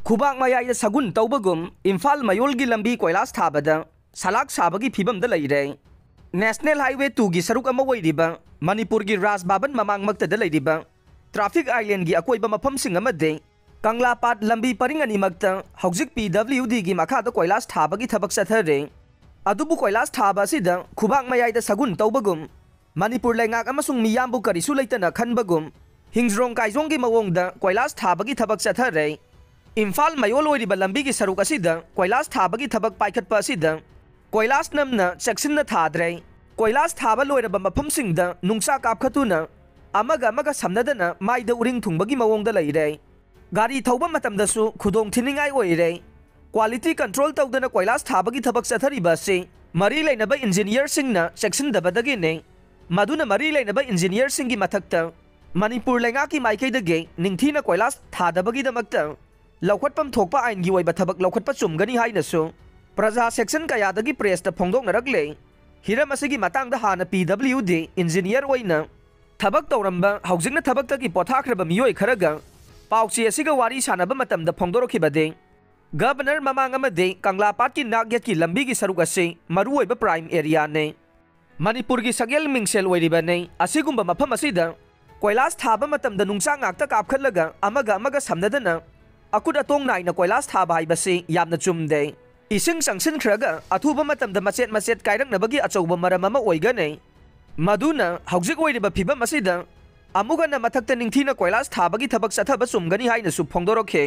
खुबाक मयाई सगुन तौबगुम इम्फाल मयोलगी लंबी कोयलास थाबदा सलाक साबगी फिबमदा लैरे national highway 2 की सरुक अमा ओइरिबा मणिपुर की राजबाबन ममांगमक्तदा लैरिबा ट्रैफिक आइलैंड की अकोइबा मफमसिंग अमदे कंगलापाट लंबी परिंग अनिमक्ता हौजिक PWD की मखादा कोयलास थाबगी थबक चथरे अदुबु कोयलास थाबा असिदा खुबाक मयाई सगुन तौबगुम मणिपुर लेंगाक अमसुंग मियामबु करिसु लैतना खनबगुम हिंजरोंग काइजोंग की मवोंगदा कोयलास थाबगी थबक चथरे इम्फाल मयोल ओइरिबा लंबी की सरुक असिदा कोयलास थाबगी थबक पाइखटपा असिदा कोयलास नमना चेक्सिनना थाद्रे कोयलास थाबा लोइरबा मफमसिंगदा नुंगसा कापखतुना अमगा समनदना माइदा उरिंग थुंगबगी मवोंगदा लैरे गाड़ी थौबा मतमदसु खुदोंग थिनिंगाई ओइरे क्वालिटी कंट्रोल तौदना कोयलास थाबगी थबक चथरिबा से मरी लेनबा इंजीनियर सिंगना चेक्सिनदबदगिने मदुना मरी लेनबा इंजीनियर सिंगी मथक्ता मणिपुर लेंगा की माइकैदगे निंगथीना कोयलास थादबगीदमक्ता लौखटपम थोकपा आइन की ओइबा थबक लौखटपा चुमगनी हाइनसु प्रजा सेक्शन कयादगी प्रेसता फोंदोंनरगले हिरम असिगी मतांगदा हाना PWD इंजीनियर ओइना थबक तौरंबा हौजिंगना थबक्तगी पोथाख्रबा मियोय खरगा पाउची असिगा वारी सानबा मतमदा फोंदोरखिबदे गवर्नर ममांग अमदे कंगलापाट की नागयत की लंबी की सरुक असे मरुओइबा प्राइम एरिया ने मणिपुर की सगेल मिंगसेल ओइरिबाने असिगुंबा मफम असिदा कोयलास थाबा मतमदा नुंगसा ngakta कापखलगा अमगा समनदना अकुद अतोंग नाइना कोयलास थाबा हाइबसे यामना चुमदे इसिंग संगसिनख्रगा अथुबा मतमदा मचेत काइरंगनबगी अचौबा मरम अमा ओइगने मदुना हौजिक ओइरिबा फिबम असिदा अमुगना मथक्ता निंगथीना कोयलास थाबगी थबक चथबा चुमगनी हाइनसु फोंदोरखे।